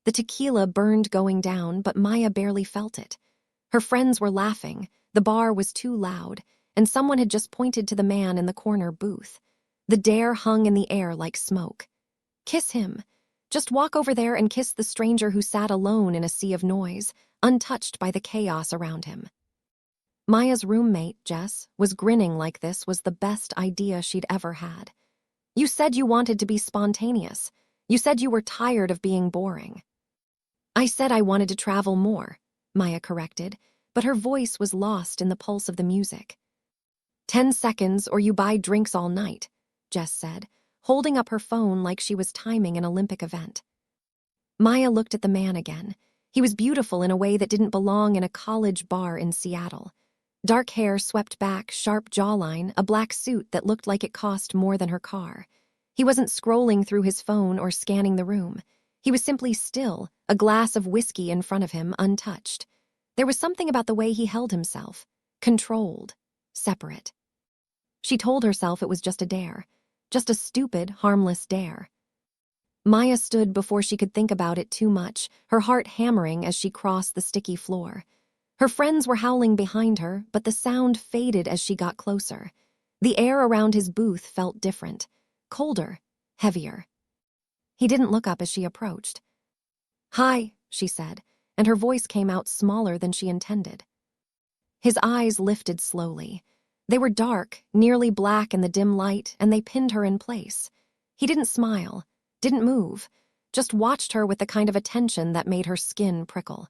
The tequila burned going down, but Maya barely felt it. Her friends were laughing, the bar was too loud, and someone had just pointed to the man in the corner booth. The dare hung in the air like smoke. Kiss him. Just walk over there and kiss the stranger who sat alone in a sea of noise, untouched by the chaos around him. Maya's roommate, Jess, was grinning like this was the best idea she'd ever had. You said you wanted to be spontaneous. You said you were tired of being boring. I said I wanted to travel more, Maya corrected, but her voice was lost in the pulse of the music. 10 seconds or you buy drinks all night, Jess said, holding up her phone like she was timing an Olympic event. Maya looked at the man again. He was beautiful in a way that didn't belong in a college bar in Seattle. Dark hair swept back, sharp jawline, a black suit that looked like it cost more than her car. He wasn't scrolling through his phone or scanning the room. He was simply still, a glass of whiskey in front of him, untouched. There was something about the way he held himself, controlled, separate. She told herself it was just a dare, just a stupid, harmless dare. Maya stood before she could think about it too much, her heart hammering as she crossed the sticky floor. Her friends were howling behind her, but the sound faded as she got closer. The air around his booth felt different, colder, heavier. He didn't look up as she approached. "Hi," she said, and her voice came out smaller than she intended. His eyes lifted slowly. They were dark, nearly black in the dim light, and they pinned her in place. He didn't smile, didn't move, just watched her with the kind of attention that made her skin prickle.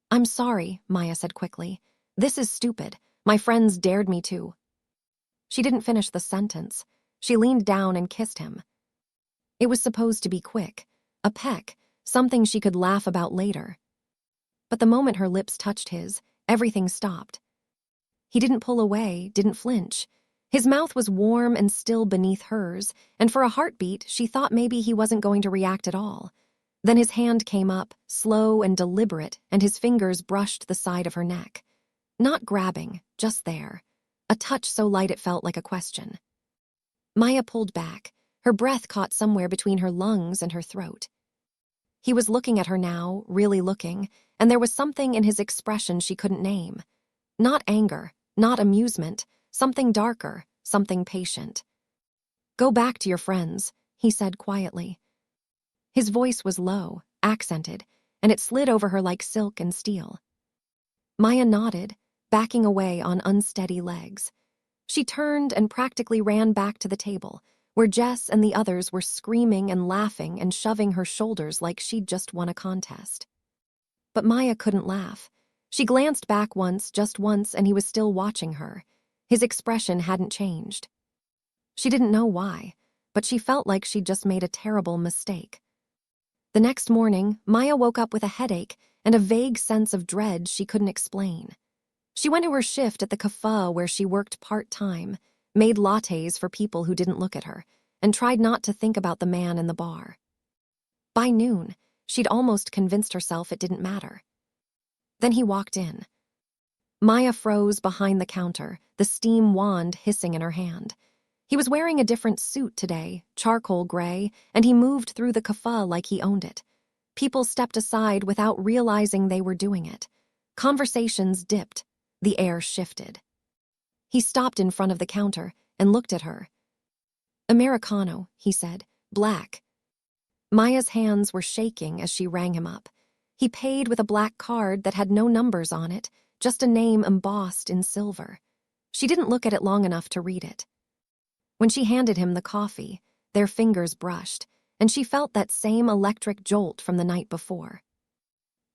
"I'm sorry," Maya said quickly. "This is stupid. My friends dared me to." She didn't finish the sentence. She leaned down and kissed him. It was supposed to be quick, a peck, something she could laugh about later. But the moment her lips touched his, everything stopped. He didn't pull away, didn't flinch. His mouth was warm and still beneath hers, and for a heartbeat, she thought maybe he wasn't going to react at all. Then his hand came up, slow and deliberate, and his fingers brushed the side of her neck. Not grabbing, just there. A touch so light it felt like a question. Maya pulled back. Her breath caught somewhere between her lungs and her throat. He was looking at her now, really looking, and there was something in his expression she couldn't name. Not anger, not amusement, something darker, something patient. "Go back to your friends," he said quietly. His voice was low, accented, and it slid over her like silk and steel. Maya nodded, backing away on unsteady legs. She turned and practically ran back to the table, where Jess and the others were screaming and laughing and shoving her shoulders like she'd just won a contest. But Maya couldn't laugh. She glanced back once, just once, and he was still watching her. His expression hadn't changed. She didn't know why, but she felt like she'd just made a terrible mistake. The next morning, Maya woke up with a headache and a vague sense of dread she couldn't explain. She went to her shift at the cafe where she worked part-time, made lattes for people who didn't look at her, and tried not to think about the man in the bar. By noon, she'd almost convinced herself it didn't matter. Then he walked in. Maya froze behind the counter, the steam wand hissing in her hand. He was wearing a different suit today, charcoal gray, and he moved through the cafe like he owned it. People stepped aside without realizing they were doing it. Conversations dipped. The air shifted. He stopped in front of the counter and looked at her. "Americano," he said, "black." Maya's hands were shaking as she rang him up. He paid with a black card that had no numbers on it, just a name embossed in silver. She didn't look at it long enough to read it. When she handed him the coffee, their fingers brushed, and she felt that same electric jolt from the night before.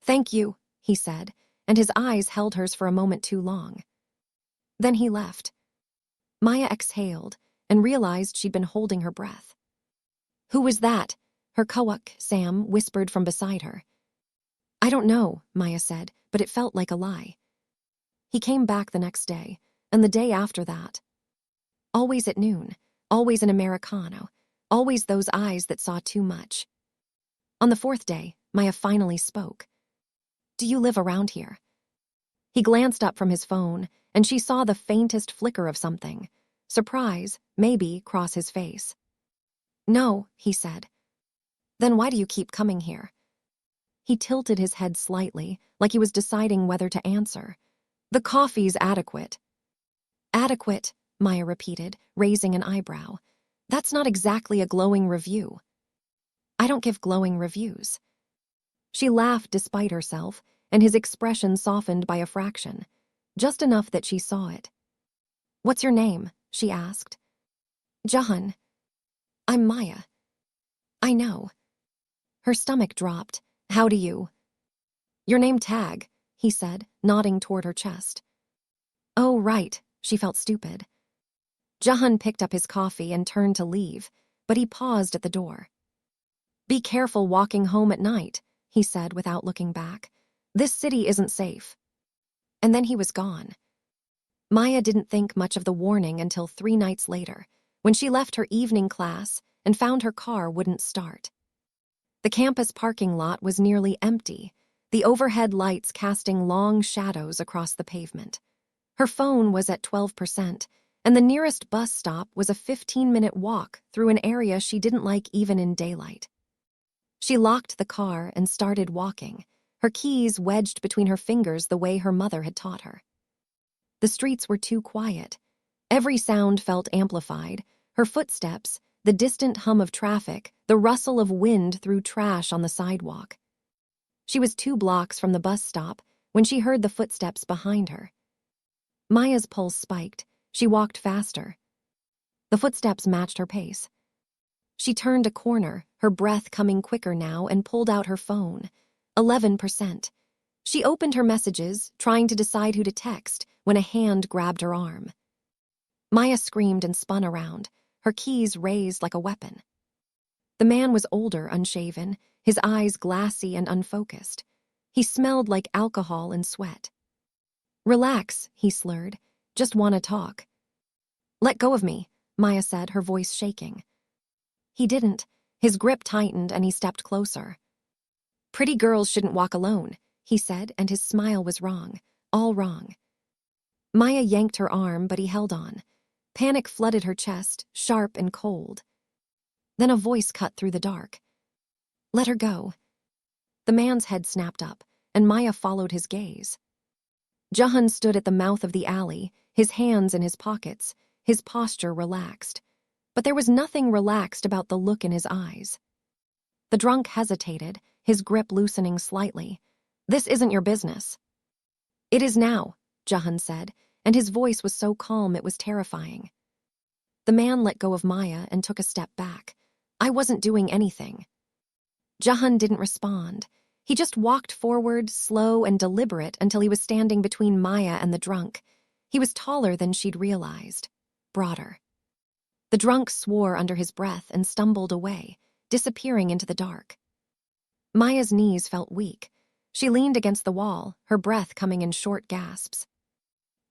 "Thank you," he said, and his eyes held hers for a moment too long. Then he left. Maya exhaled and realized she'd been holding her breath. "Who was that?" her coworker, Sam, whispered from beside her. "I don't know," Maya said, but it felt like a lie. He came back the next day, and the day after that. Always at noon, always an Americano, always those eyes that saw too much. On the fourth day, Maya finally spoke. "Do you live around here?" He glanced up from his phone, and she saw the faintest flicker of something, surprise, maybe, cross his face. "No," he said. "Then why do you keep coming here?" He tilted his head slightly, like he was deciding whether to answer. The coffee's adequate. Adequate, Maya repeated, raising an eyebrow. That's not exactly a glowing review. I don't give glowing reviews. She laughed despite herself, and his expression softened by a fraction, just enough that she saw it. What's your name? She asked. Jihoon. I'm Maya. I know. Her stomach dropped. How do you? Your name tag, he said, nodding toward her chest. Oh, right, she felt stupid. Jihoon picked up his coffee and turned to leave, but he paused at the door. Be careful walking home at night, he said without looking back. This city isn't safe. And then he was gone. Maya didn't think much of the warning until 3 nights later, when she left her evening class and found her car wouldn't start. The campus parking lot was nearly empty, the overhead lights casting long shadows across the pavement. Her phone was at 12%, and the nearest bus stop was a 15-minute walk through an area she didn't like even in daylight. She locked the car and started walking, her keys wedged between her fingers the way her mother had taught her. The streets were too quiet. Every sound felt amplified, her footsteps, the distant hum of traffic, the rustle of wind through trash on the sidewalk. She was 2 blocks from the bus stop when she heard the footsteps behind her. Maya's pulse spiked. She walked faster. The footsteps matched her pace. She turned a corner, her breath coming quicker now, and pulled out her phone. 11%. She opened her messages, trying to decide who to text, when a hand grabbed her arm. Maya screamed and spun around, her keys raised like a weapon. The man was older, unshaven, his eyes glassy and unfocused. He smelled like alcohol and sweat. Relax, he slurred. Just want to talk. Let go of me, Maya said, her voice shaking. He didn't. His grip tightened and he stepped closer. Pretty girls shouldn't walk alone, he said, and his smile was wrong, all wrong. Maya yanked her arm, but he held on. Panic flooded her chest, sharp and cold. Then a voice cut through the dark. Let her go. The man's head snapped up, and Maya followed his gaze. Jihoon stood at the mouth of the alley, his hands in his pockets, his posture relaxed. But there was nothing relaxed about the look in his eyes. The drunk hesitated, his grip loosening slightly. This isn't your business. It is now, Jihoon said, and his voice was so calm it was terrifying. The man let go of Maya and took a step back. I wasn't doing anything. Jihoon didn't respond. He just walked forward, slow and deliberate, until he was standing between Maya and the drunk. He was taller than she'd realized, broader. The drunk swore under his breath and stumbled away, disappearing into the dark. Maya's knees felt weak. She leaned against the wall, her breath coming in short gasps.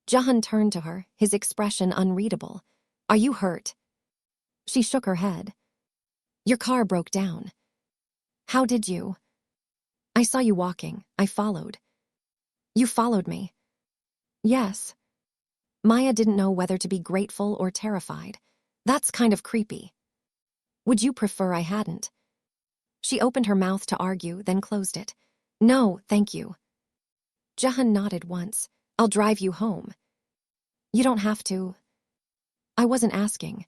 Jihoon turned to her, his expression unreadable. Are you hurt? She shook her head. Your car broke down. How did you? I saw you walking. I followed. You followed me. Yes. Maya didn't know whether to be grateful or terrified. That's kind of creepy. Would you prefer I hadn't? She opened her mouth to argue, then closed it. No, thank you. Jihoon nodded once. I'll drive you home. You don't have to. I wasn't asking.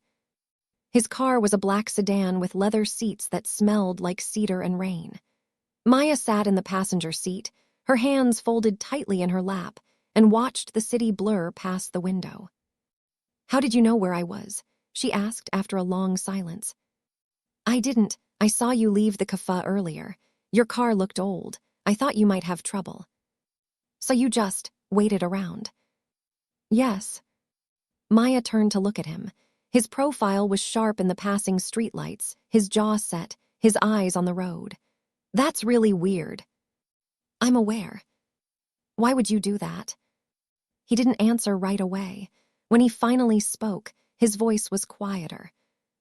His car was a black sedan with leather seats that smelled like cedar and rain. Maya sat in the passenger seat, her hands folded tightly in her lap, and watched the city blur past the window. How did you know where I was? She asked after a long silence. I didn't. I saw you leave the cafe earlier. Your car looked old. I thought you might have trouble. So you just waited around? Yes. Maya turned to look at him. His profile was sharp in the passing streetlights, his jaw set, his eyes on the road. That's really weird. I'm aware. Why would you do that? He didn't answer right away. When he finally spoke, his voice was quieter.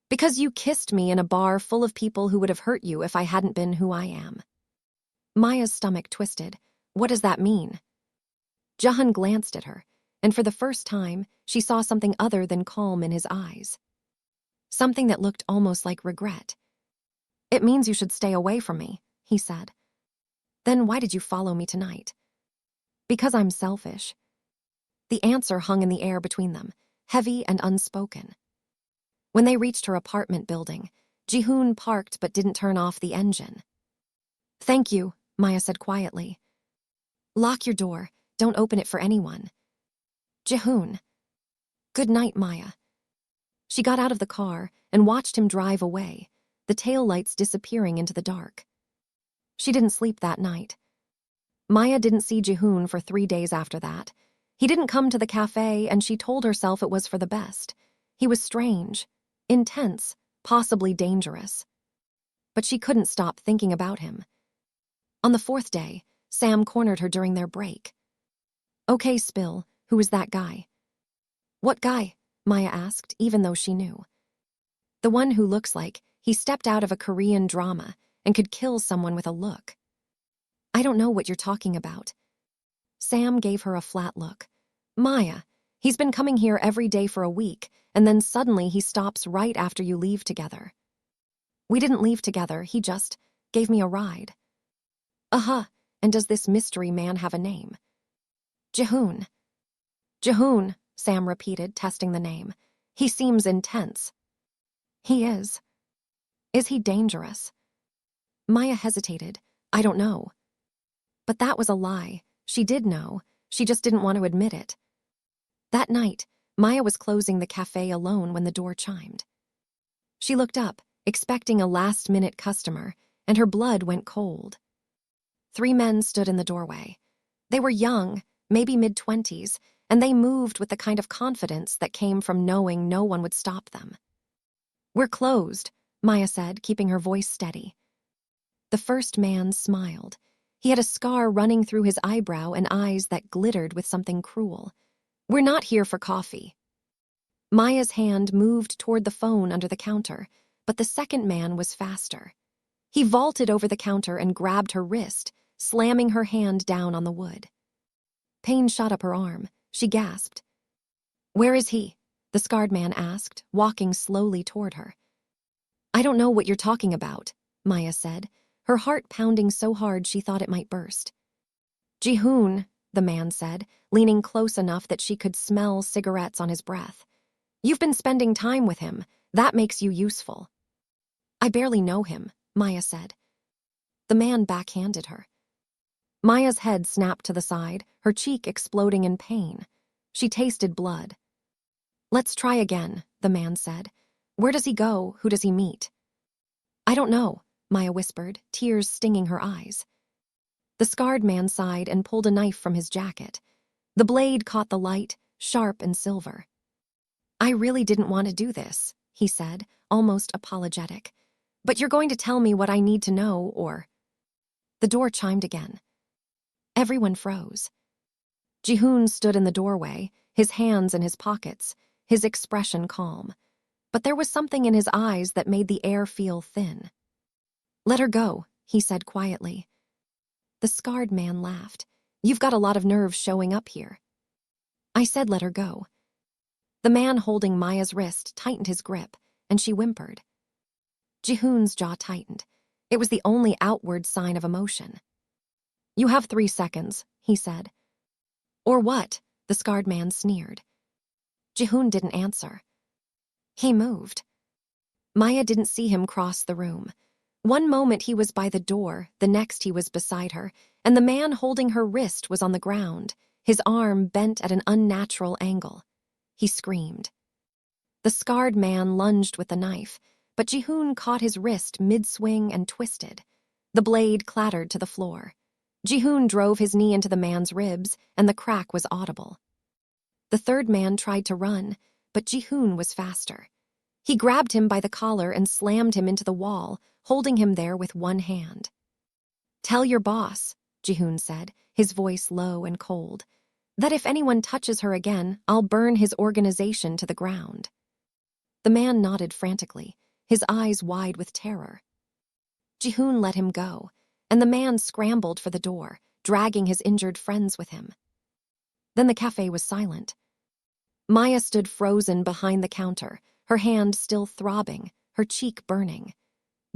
Because you kissed me in a bar full of people who would have hurt you if I hadn't been who I am. Maya's stomach twisted. What does that mean? Jihoon glanced at her, and for the first time, she saw something other than calm in his eyes. Something that looked almost like regret. It means you should stay away from me, he said. Then why did you follow me tonight? Because I'm selfish. The answer hung in the air between them, heavy and unspoken. When they reached her apartment building, Jihoon parked but didn't turn off the engine. Thank you, Maya said quietly. Lock your door. Don't open it for anyone. Jihoon. Good night, Maya. She got out of the car and watched him drive away, the taillights disappearing into the dark. She didn't sleep that night. Maya didn't see Jihoon for 3 days after that. He didn't come to the cafe, and she told herself it was for the best. He was strange, intense, possibly dangerous. But she couldn't stop thinking about him. On the 4th day, Sam cornered her during their break. Okay, Spill, who is that guy? What guy? Maya asked, even though she knew. The one who looks like he stepped out of a Korean drama and could kill someone with a look. I don't know what you're talking about. Sam gave her a flat look. Maya, he's been coming here every day for a week, and then suddenly he stops right after you leave together. We didn't leave together, he just gave me a ride. And does this mystery man have a name? Jihoon. Jihoon, Sam repeated, testing the name. He seems intense. He is. Is he dangerous? Maya hesitated. I don't know. But that was a lie. She did know. She just didn't want to admit it. That night, Maya was closing the cafe alone when the door chimed. She looked up, expecting a last-minute customer, and her blood went cold. 3 men stood in the doorway. They were young, maybe mid-20s, and they moved with the kind of confidence that came from knowing no one would stop them. We're closed, Maya said, keeping her voice steady. The first man smiled. He had a scar running through his eyebrow and eyes that glittered with something cruel. We're not here for coffee. Maya's hand moved toward the phone under the counter, but the second man was faster. He vaulted over the counter and grabbed her wrist, slamming her hand down on the wood. Pain shot up her arm. She gasped. Where is he? The scarred man asked, walking slowly toward her. I don't know what you're talking about, Maya said, her heart pounding so hard she thought it might burst. Jihoon, the man said, leaning close enough that she could smell cigarettes on his breath. You've been spending time with him. That makes you useful. I barely know him, Maya said. The man backhanded her. Maya's head snapped to the side, her cheek exploding in pain. She tasted blood. Let's try again, the man said. Where does he go? Who does he meet? I don't know, Maya whispered, tears stinging her eyes. The scarred man sighed and pulled a knife from his jacket. The blade caught the light, sharp and silver. I really didn't want to do this, he said, almost apologetic. But you're going to tell me what I need to know, or... The door chimed again. Everyone froze. Jihoon stood in the doorway, his hands in his pockets, his expression calm. But there was something in his eyes that made the air feel thin. Let her go, he said quietly. The scarred man laughed. You've got a lot of nerve showing up here. I said let her go. The man holding Maya's wrist tightened his grip, and she whimpered. Jihoon's jaw tightened. It was the only outward sign of emotion. You have 3 seconds, he said. Or what? The scarred man sneered. Jihoon didn't answer. He moved. Maya didn't see him cross the room. One moment he was by the door, the next he was beside her, and the man holding her wrist was on the ground, his arm bent at an unnatural angle. He screamed. The scarred man lunged with the knife, but Jihoon caught his wrist mid-swing and twisted. The blade clattered to the floor. Jihoon drove his knee into the man's ribs, and the crack was audible. The third man tried to run, but Jihoon was faster. He grabbed him by the collar and slammed him into the wall, holding him there with one hand. Tell your boss, Jihoon said, his voice low and cold, that if anyone touches her again, I'll burn his organization to the ground. The man nodded frantically, his eyes wide with terror. Jihoon let him go, and the man scrambled for the door, dragging his injured friends with him. Then the cafe was silent. Maya stood frozen behind the counter, her hand still throbbing, her cheek burning.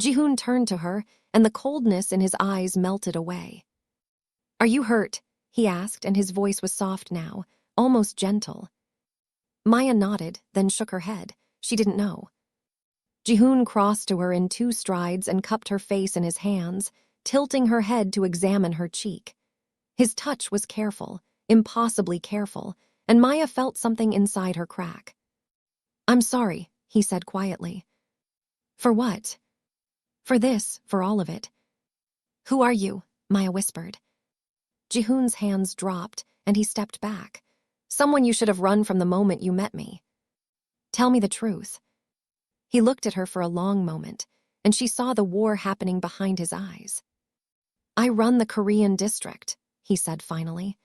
Jihoon turned to her, and the coldness in his eyes melted away. "Are you hurt?" he asked, and his voice was soft now, almost gentle. Maya nodded, then shook her head. She didn't know. Jihoon crossed to her in 2 strides and cupped her face in his hands, tilting her head to examine her cheek. His touch was careful, impossibly careful, and Maya felt something inside her crack. "I'm sorry," he said quietly. "For what?" "For this, for all of it." "Who are you?" Maya whispered. Jihoon's hands dropped, and he stepped back. "Someone you should have run from the moment you met me." "Tell me the truth." He looked at her for a long moment, and she saw the war happening behind his eyes. "I run the Korean district," he said finally.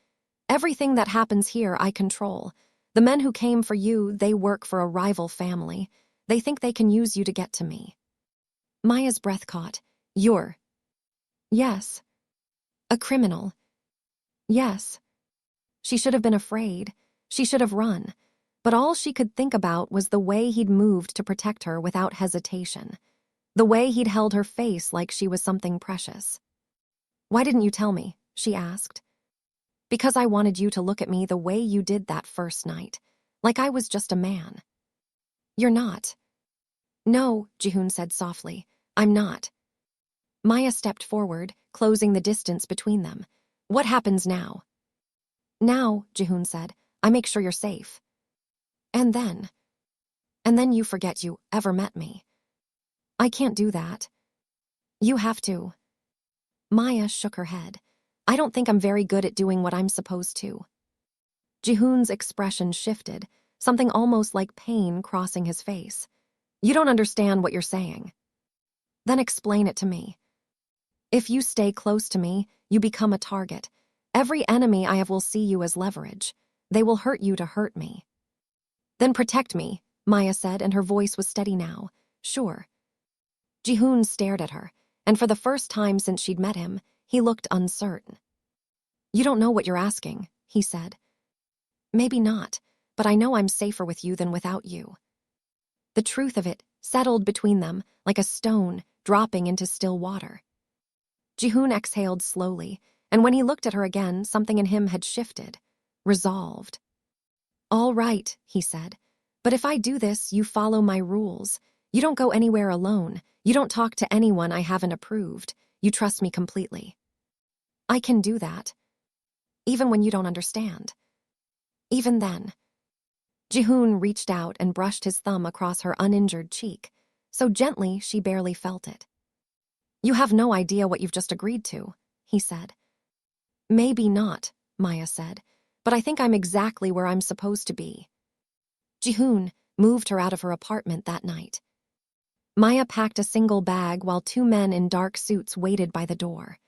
"Everything that happens here I control. The men who came for you, they work for a rival family. They think they can use you to get to me." Maya's breath caught. "You're—" "Yes." "A criminal." "Yes." She should have been afraid. She should have run. But all she could think about was the way he'd moved to protect her without hesitation. The way he'd held her face like she was something precious. "Why didn't you tell me?" she asked. "Because I wanted you to look at me the way you did that first night. Like I was just a man." "You're not." "No," Jihoon said softly. "I'm not." Maya stepped forward, closing the distance between them. "What happens now?" "Now," Jihoon said, "I make sure you're safe. And then? And then you forget you ever met me." "I can't do that." "You have to." Maya shook her head. "I don't think I'm very good at doing what I'm supposed to." Jihoon's expression shifted, something almost like pain crossing his face. "You don't understand what you're saying." "Then explain it to me." "If you stay close to me, you become a target. Every enemy I have will see you as leverage. They will hurt you to hurt me." "Then protect me," Maya said, and her voice was steady now. "Sure." Jihoon stared at her, and for the first time since she'd met him, he looked uncertain. "You don't know what you're asking," he said. "Maybe not, but I know I'm safer with you than without you." The truth of it settled between them like a stone dropping into still water. Jihoon exhaled slowly, and when he looked at her again, something in him had shifted, resolved. "All right," he said, "but if I do this, you follow my rules. You don't go anywhere alone. You don't talk to anyone I haven't approved. You trust me completely." "I can do that. Even when you don't understand." "Even then." Jihoon reached out and brushed his thumb across her uninjured cheek, so gently she barely felt it. "You have no idea what you've just agreed to," he said. "Maybe not," Maya said, "but I think I'm exactly where I'm supposed to be." Jihoon moved her out of her apartment that night. Maya packed a single bag while 2 men in dark suits waited by the door.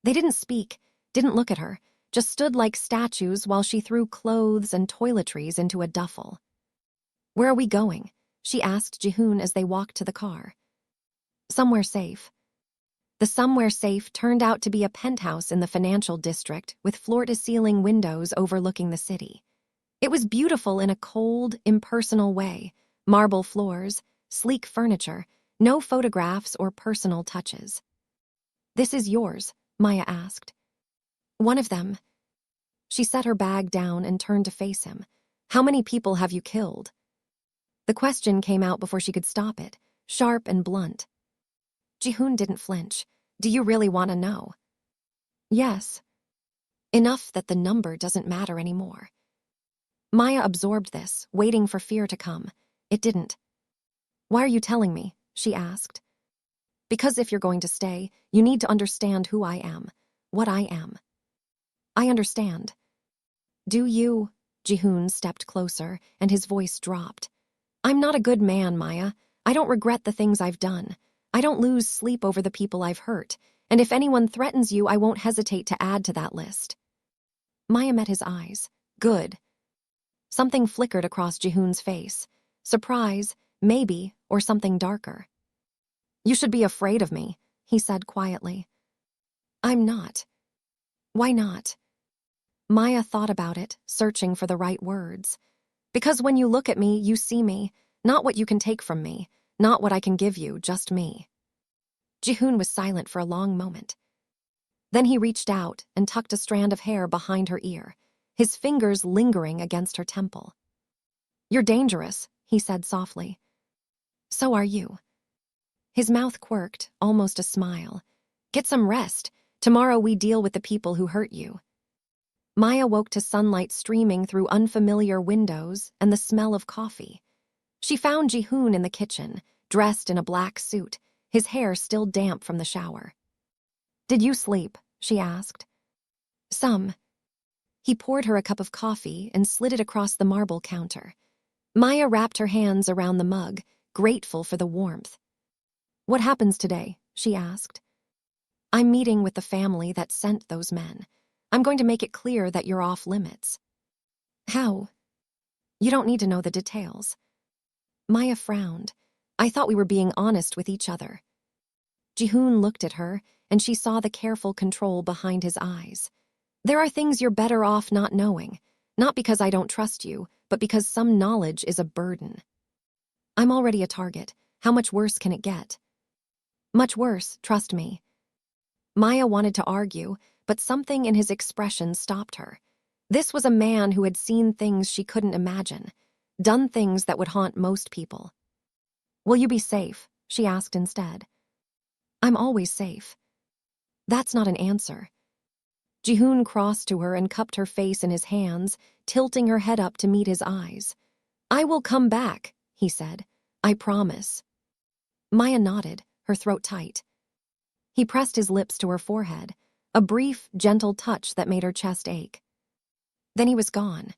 They didn't speak, didn't look at her, just stood like statues while she threw clothes and toiletries into a duffel. "Where are we going?" she asked Jihoon as they walked to the car. "Somewhere safe." The somewhere safe turned out to be a penthouse in the financial district with floor-to-ceiling windows overlooking the city. It was beautiful in a cold, impersonal way. Marble floors, sleek furniture, no photographs or personal touches. "This is yours?" Maya asked. "One of them." She set her bag down and turned to face him. "How many people have you killed?" The question came out before she could stop it, sharp and blunt. Jihoon didn't flinch. "Do you really want to know?" "Yes." "Enough that the number doesn't matter anymore." Maya absorbed this, waiting for fear to come. It didn't. "Why are you telling me?" she asked. "Because if you're going to stay, you need to understand who I am, what I am." "I understand." "Do you?" Jihoon stepped closer, and his voice dropped. "I'm not a good man, Maya. I don't regret the things I've done. I don't lose sleep over the people I've hurt, and if anyone threatens you, I won't hesitate to add to that list." Maya met his eyes. "Good." Something flickered across Jihoon's face. Surprise, maybe, or something darker. "You should be afraid of me," he said quietly. "I'm not." "Why not?" Maya thought about it, searching for the right words. "Because when you look at me, you see me, not what you can take from me, not what I can give you, just me." Jihoon was silent for a long moment. Then he reached out and tucked a strand of hair behind her ear, his fingers lingering against her temple. "You're dangerous," he said softly. "So are you." His mouth quirked, almost a smile. "Get some rest. Tomorrow we deal with the people who hurt you." Maya woke to sunlight streaming through unfamiliar windows and the smell of coffee. She found Jihoon in the kitchen, dressed in a black suit, his hair still damp from the shower. "Did you sleep?" she asked. "Some." He poured her a cup of coffee and slid it across the marble counter. Maya wrapped her hands around the mug, grateful for the warmth. "What happens today?" she asked. "I'm meeting with the family that sent those men. I'm going to make it clear that you're off limits." "How?" "You don't need to know the details." Maya frowned. "I thought we were being honest with each other." Jihoon looked at her, and she saw the careful control behind his eyes. "There are things you're better off not knowing, not because I don't trust you, but because some knowledge is a burden." "I'm already a target. How much worse can it get?" "Much worse, trust me." Maya wanted to argue, but something in his expression stopped her. This was a man who had seen things she couldn't imagine, done things that would haunt most people. "Will you be safe?" she asked instead. "I'm always safe." "That's not an answer." Jihoon crossed to her and cupped her face in his hands, tilting her head up to meet his eyes. "I will come back," he said. "I promise." Maya nodded, her throat tight. He pressed his lips to her forehead, a brief, gentle touch that made her chest ache. Then he was gone.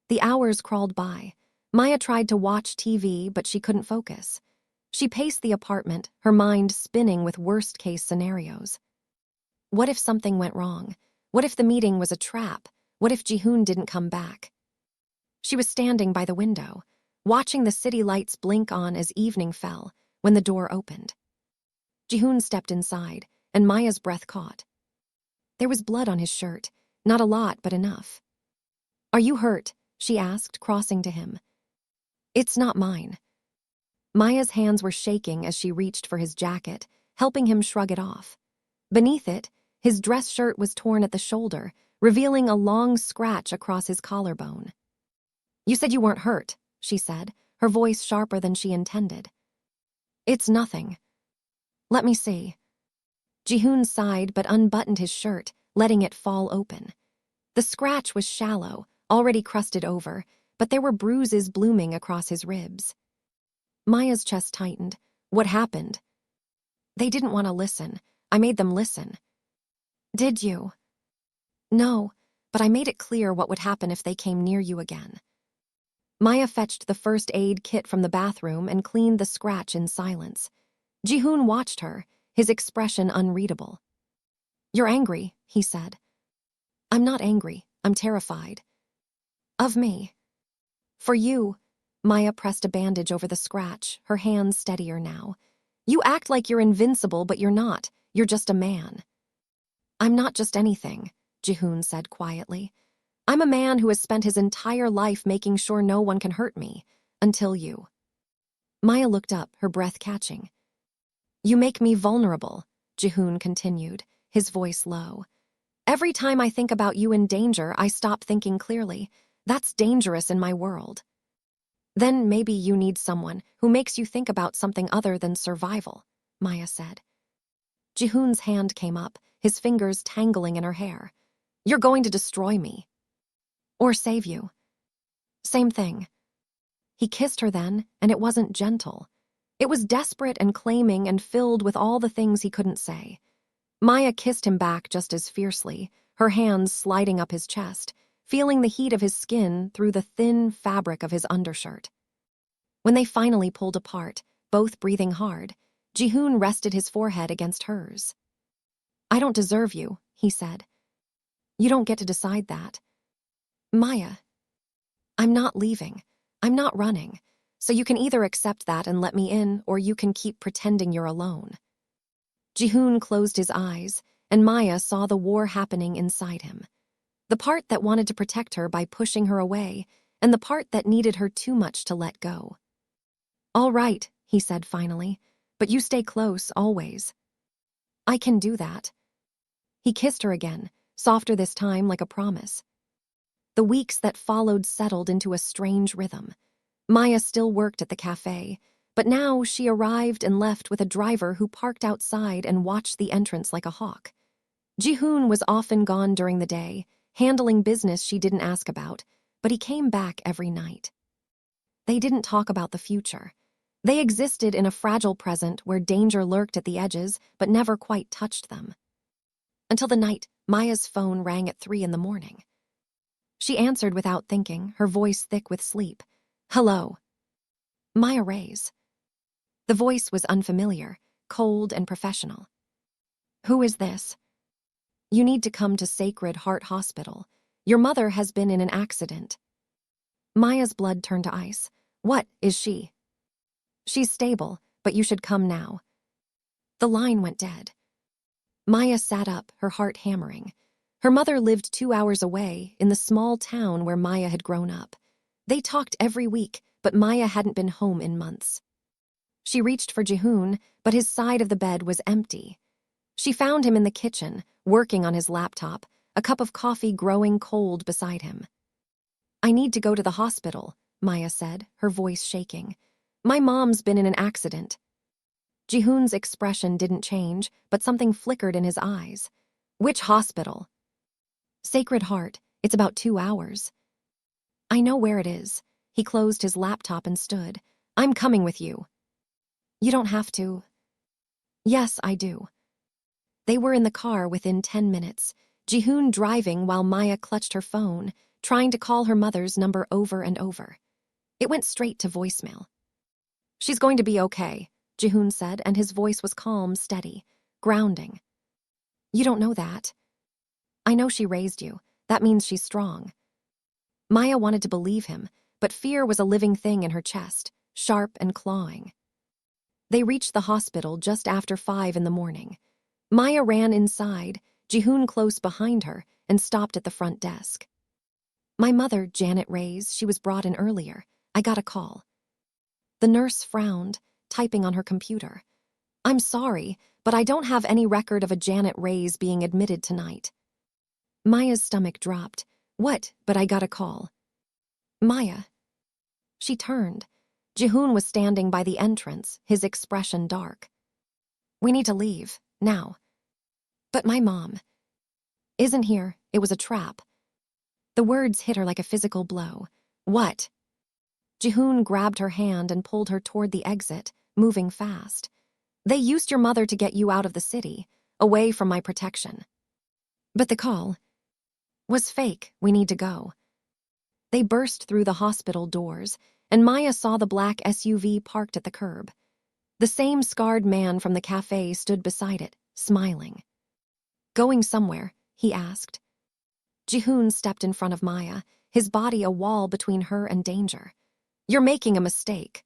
The hours crawled by. Maya tried to watch TV, but she couldn't focus. She paced the apartment, her mind spinning with worst-case scenarios. What if something went wrong? What if the meeting was a trap? What if Jihoon didn't come back? She was standing by the window, watching the city lights blink on as evening fell, when the door opened. Jihoon stepped inside, and Maya's breath caught. There was blood on his shirt, not a lot, but enough. "Are you hurt?" she asked, crossing to him. "It's not mine." Maya's hands were shaking as she reached for his jacket, helping him shrug it off. Beneath it, his dress shirt was torn at the shoulder, revealing a long scratch across his collarbone. "You said you weren't hurt," she said, her voice sharper than she intended. "It's nothing." "Let me see." Jihoon sighed but unbuttoned his shirt, letting it fall open. The scratch was shallow, already crusted over, but there were bruises blooming across his ribs. Maya's chest tightened. "What happened?" "They didn't want to listen. I made them listen." "Did you?" "No, but I made it clear what would happen if they came near you again." Maya fetched the first aid kit from the bathroom and cleaned the scratch in silence. Jihoon watched her, his expression unreadable. "You're angry," he said. "I'm not angry. I'm terrified." "Of me?" "For you." Maya pressed a bandage over the scratch, her hands steadier now. "You act like you're invincible, but you're not. You're just a man." "I'm not just anything," Jihoon said quietly. "I'm a man who has spent his entire life making sure no one can hurt me. Until you." Maya looked up, her breath catching. "You make me vulnerable," Jihoon continued, his voice low. "Every time I think about you in danger, I stop thinking clearly. That's dangerous in my world." "Then maybe you need someone who makes you think about something other than survival," Maya said. Jihoon's hand came up, his fingers tangling in her hair. "You're going to destroy me." "Or save you." "Same thing." He kissed her then, and it wasn't gentle. It was desperate and claiming and filled with all the things he couldn't say. Maya kissed him back just as fiercely, her hands sliding up his chest, feeling the heat of his skin through the thin fabric of his undershirt. When they finally pulled apart, both breathing hard, Jihoon rested his forehead against hers. "I don't deserve you," he said. "You don't get to decide that." "Maya." "I'm not leaving. I'm not running. So you can either accept that and let me in, or you can keep pretending you're alone." Jihoon closed his eyes, and Maya saw the war happening inside him. The part that wanted to protect her by pushing her away, and the part that needed her too much to let go. "All right," he said finally, "but you stay close, always." "I can do that." He kissed her again, softer this time like a promise. The weeks that followed settled into a strange rhythm. Maya still worked at the cafe, but now she arrived and left with a driver who parked outside and watched the entrance like a hawk. Jihoon was often gone during the day, handling business she didn't ask about, but he came back every night. They didn't talk about the future. They existed in a fragile present where danger lurked at the edges but never quite touched them. Until the night Maya's phone rang at 3 a.m. She answered without thinking, her voice thick with sleep. "Hello." Maya raised. The voice was unfamiliar, cold and professional. "Who is this?" "You need to come to Sacred Heart Hospital. Your mother has been in an accident." Maya's blood turned to ice. "What is she?" "She's stable, but you should come now." The line went dead. Maya sat up, her heart hammering. Her mother lived 2 hours away, in the small town where Maya had grown up. They talked every week, but Maya hadn't been home in months. She reached for Jihoon, but his side of the bed was empty. She found him in the kitchen, working on his laptop, a cup of coffee growing cold beside him. "I need to go to the hospital," Maya said, her voice shaking. "My mom's been in an accident." Jihoon's expression didn't change, but something flickered in his eyes. "Which hospital?" "Sacred Heart. It's about 2 hours." "I know where it is." He closed his laptop and stood. "I'm coming with you." "You don't have to." "Yes, I do." They were in the car within 10 minutes, Jihoon driving while Maya clutched her phone, trying to call her mother's number over and over. It went straight to voicemail. "She's going to be okay," Jihoon said, and his voice was calm, steady, grounding. "You don't know that." "I know she raised you. That means she's strong." Maya wanted to believe him, but fear was a living thing in her chest, sharp and clawing. They reached the hospital just after 5 a.m. Maya ran inside, Jihoon close behind her, and stopped at the front desk. "My mother, Janet Reyes, she was brought in earlier. I got a call." The nurse frowned, typing on her computer. "I'm sorry, but I don't have any record of a Janet Reyes being admitted tonight." Maya's stomach dropped. "What? But I got a call." "Maya." She turned. Jihoon was standing by the entrance, his expression dark. "We need to leave, now." "But my mom." "Isn't here. It was a trap." The words hit her like a physical blow. "What?" Jihoon grabbed her hand and pulled her toward the exit, moving fast. "They used your mother to get you out of the city, away from my protection." "But the call was fake. We need to go." They burst through the hospital doors, and Maya saw the black SUV parked at the curb. The same scarred man from the cafe stood beside it, smiling. "Going somewhere?" he asked. Jihoon stepped in front of Maya, his body a wall between her and danger. "You're making a mistake."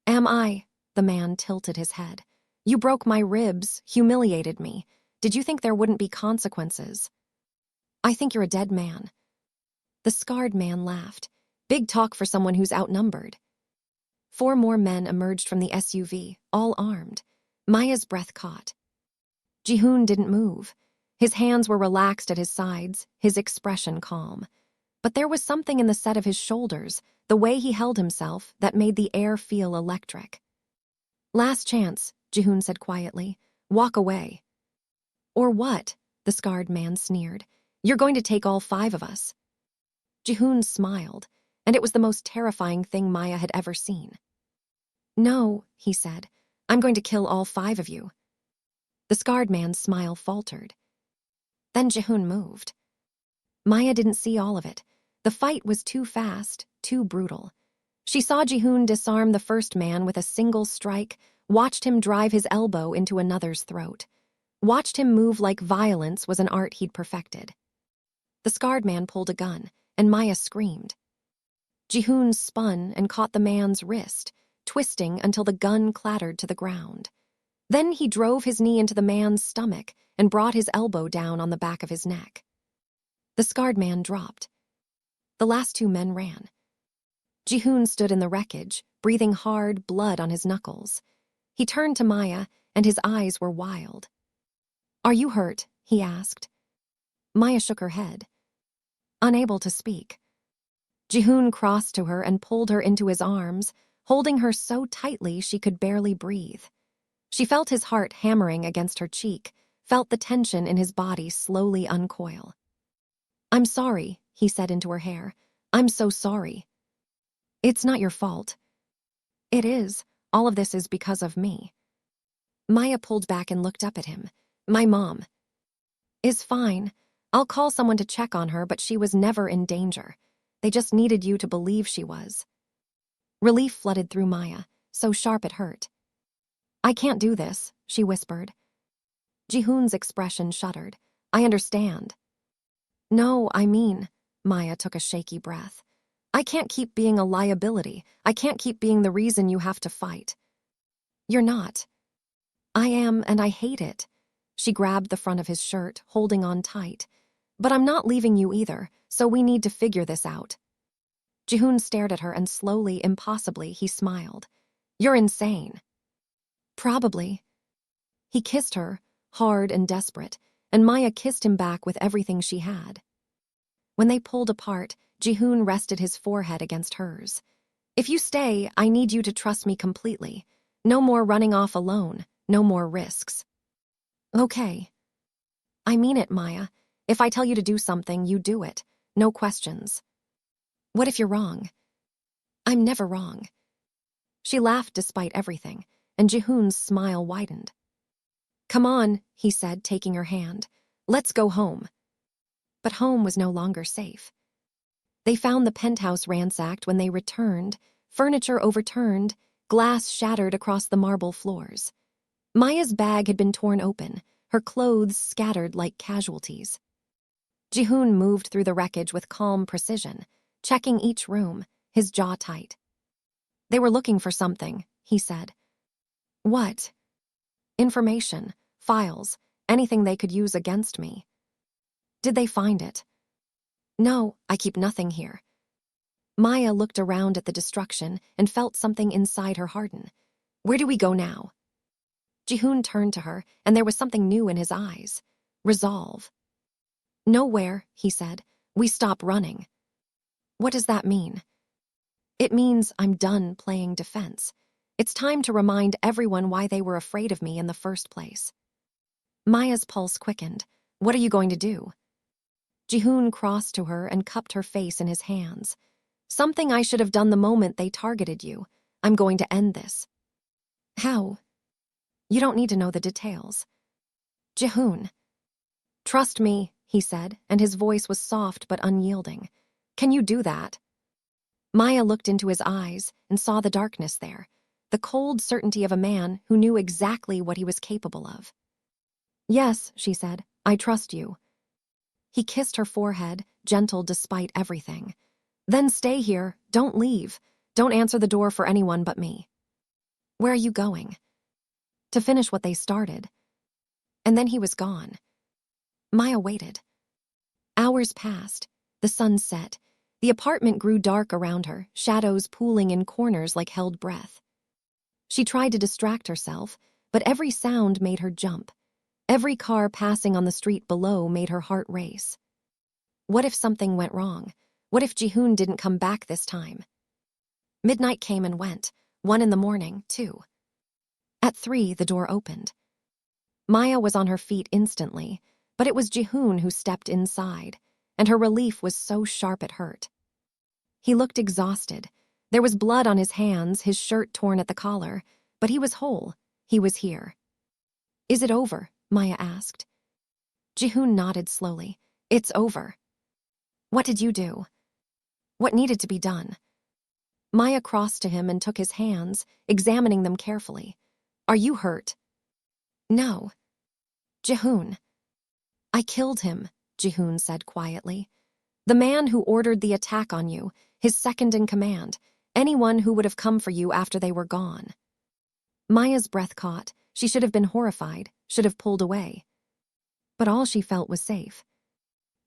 "Am I?" The man tilted his head. "You broke my ribs, humiliated me. Did you think there wouldn't be consequences?" "I think you're a dead man." The scarred man laughed. "Big talk for someone who's outnumbered." 4 more men emerged from the SUV, all armed. Maya's breath caught. Jihoon didn't move. His hands were relaxed at his sides, his expression calm. But there was something in the set of his shoulders, the way he held himself, that made the air feel electric. "Last chance," Jihoon said quietly. "Walk away." "Or what?" the scarred man sneered. "You're going to take all 5 of us." Jihoon smiled, and it was the most terrifying thing Maya had ever seen. "No," he said. "I'm going to kill all 5 of you." The scarred man's smile faltered. Then Jihoon moved. Maya didn't see all of it. The fight was too fast, too brutal. She saw Jihoon disarm the first man with a single strike, watched him drive his elbow into another's throat. Watched him move like violence was an art he'd perfected. The scarred man pulled a gun, and Maya screamed. Jihoon spun and caught the man's wrist, twisting until the gun clattered to the ground. Then he drove his knee into the man's stomach and brought his elbow down on the back of his neck. The scarred man dropped. The last 2 men ran. Jihoon stood in the wreckage, breathing hard, blood on his knuckles. He turned to Maya, and his eyes were wild. "Are you hurt?" he asked. Maya shook her head, unable to speak. Jihoon crossed to her and pulled her into his arms, holding her so tightly she could barely breathe. She felt his heart hammering against her cheek, felt the tension in his body slowly uncoil. "I'm sorry," he said into her hair. "I'm so sorry. It's not your fault." "It is. All of this is because of me." Maya pulled back and looked up at him. "My mom is fine. I'll call someone to check on her, but she was never in danger. They just needed you to believe she was." Relief flooded through Maya, so sharp it hurt. "I can't do this," she whispered. Jihoon's expression shuddered. "I understand." "No, I mean," Maya took a shaky breath. "I can't keep being a liability. I can't keep being the reason you have to fight." "You're not." "I am, and I hate it." She grabbed the front of his shirt, holding on tight. "But I'm not leaving you either, so we need to figure this out." Jihoon stared at her and slowly, impossibly, he smiled. "You're insane." "Probably." He kissed her, hard and desperate, and Maya kissed him back with everything she had. When they pulled apart, Jihoon rested his forehead against hers. "If you stay, I need you to trust me completely. No more running off alone, no more risks." "Okay." "I mean it, Maya. If I tell you to do something, you do it. No questions." "What if you're wrong?" "I'm never wrong." She laughed despite everything, and Jihoon's smile widened. "Come on," he said, taking her hand. "Let's go home." But home was no longer safe. They found the penthouse ransacked when they returned, furniture overturned, glass shattered across the marble floors. Maya's bag had been torn open, her clothes scattered like casualties. Jihoon moved through the wreckage with calm precision, checking each room, his jaw tight. "They were looking for something," he said. "What?" "Information, files, anything they could use against me." "Did they find it?" "No, I keep nothing here." Maya looked around at the destruction and felt something inside her harden. "Where do we go now?" Jihoon turned to her, and there was something new in his eyes. Resolve. "Nowhere," he said. "We stop running." "What does that mean?" "It means I'm done playing defense. It's time to remind everyone why they were afraid of me in the first place." Maya's pulse quickened. "What are you going to do?" Jihoon crossed to her and cupped her face in his hands. "Something I should have done the moment they targeted you. I'm going to end this." "How?" "You don't need to know the details." "Jihoon." "Trust me," he said, and his voice was soft but unyielding. "Can you do that?" Maya looked into his eyes and saw the darkness there, the cold certainty of a man who knew exactly what he was capable of. "Yes," she said, "I trust you." He kissed her forehead, gentle despite everything. "Then stay here, don't leave. Don't answer the door for anyone but me." "Where are you going?" "To finish what they started." And then he was gone. Maya waited. Hours passed. The sun set. The apartment grew dark around her, shadows pooling in corners like held breath. She tried to distract herself, but every sound made her jump. Every car passing on the street below made her heart race. What if something went wrong? What if Jihoon didn't come back this time? Midnight came and went, 1 in the morning, 2. At 3, the door opened. Maya was on her feet instantly, but it was Jihoon who stepped inside, and her relief was so sharp it hurt. He looked exhausted. There was blood on his hands, his shirt torn at the collar, but he was whole. He was here. "Is it over?" Maya asked. Jihoon nodded slowly. "It's over." "What did you do?" "What needed to be done?" Maya crossed to him and took his hands, examining them carefully. "Are you hurt?" "No." "Jihoon." "I killed him," Jihoon said quietly. "The man who ordered the attack on you, his second in command, anyone who would have come for you after they were gone." Maya's breath caught. She should have been horrified, should have pulled away. But all she felt was safe.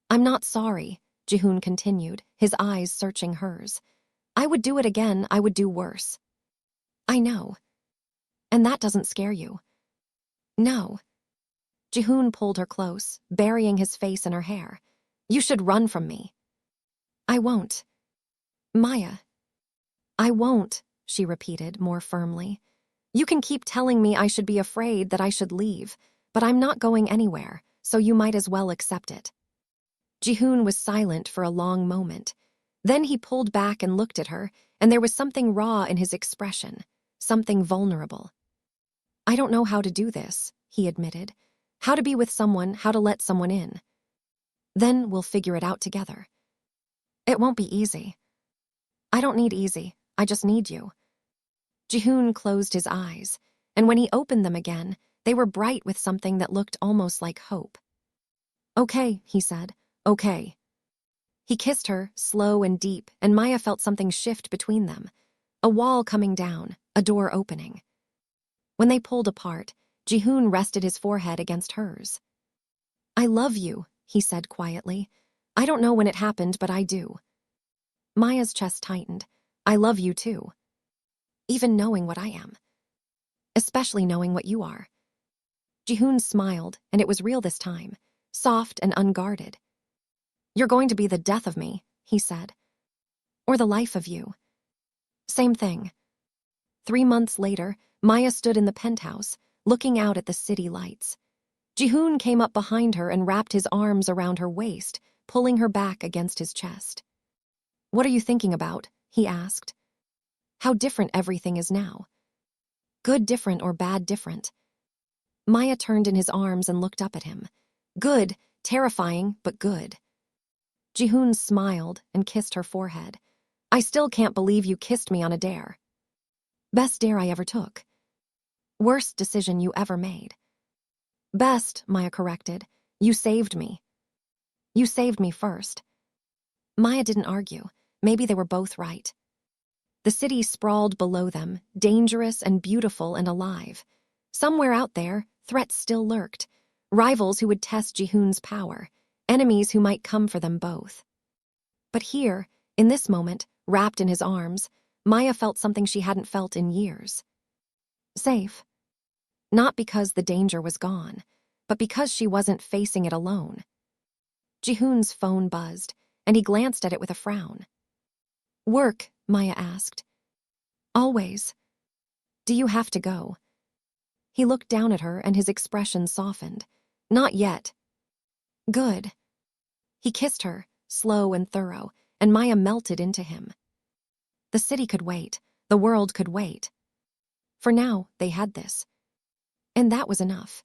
"I'm not sorry," Jihoon continued, his eyes searching hers. "I would do it again, I would do worse." "I know." "And that doesn't scare you?" "No." Jihoon pulled her close, burying his face in her hair. You should run from me. I won't. Maya. I won't, she repeated more firmly. You can keep telling me I should be afraid, that I should leave, but I'm not going anywhere, so you might as well accept it. Jihoon was silent for a long moment. Then he pulled back and looked at her, and there was something raw in his expression, something vulnerable. I don't know how to do this, he admitted. How to be with someone, how to let someone in. Then we'll figure it out together. It won't be easy. I don't need easy, I just need you. Jihoon closed his eyes, and when he opened them again, they were bright with something that looked almost like hope. Okay, he said, okay. He kissed her, slow and deep, and Maya felt something shift between them. A wall coming down, a door opening. When they pulled apart, Jihoon rested his forehead against hers. I love you, he said quietly. I don't know when it happened, but I do. Maya's chest tightened. I love you too. Even knowing what I am. Especially knowing what you are. Jihoon smiled, and it was real this time, soft and unguarded. You're going to be the death of me, he said. Or the life of you. Same thing. 3 months later, Maya stood in the penthouse, looking out at the city lights. Jihoon came up behind her and wrapped his arms around her waist, pulling her back against his chest. What are you thinking about? He asked. How different everything is now. Good different or bad different. Maya turned in his arms and looked up at him. Good, terrifying, but good. Jihoon smiled and kissed her forehead. I still can't believe you kissed me on a dare. Best dare I ever took. Worst decision you ever made. Best, Maya corrected. You saved me. You saved me first. Maya didn't argue. Maybe they were both right. The city sprawled below them, dangerous and beautiful and alive. Somewhere out there, threats still lurked. Rivals who would test Jihoon's power. Enemies who might come for them both. But here, in this moment, wrapped in his arms, Maya felt something she hadn't felt in years. Safe. Not because the danger was gone, but because she wasn't facing it alone. Jihoon's phone buzzed, and he glanced at it with a frown. Work, Maya asked. Always. Do you have to go? He looked down at her and his expression softened. Not yet. Good. He kissed her, slow and thorough, and Maya melted into him. The city could wait. The world could wait. For now, they had this. And that was enough.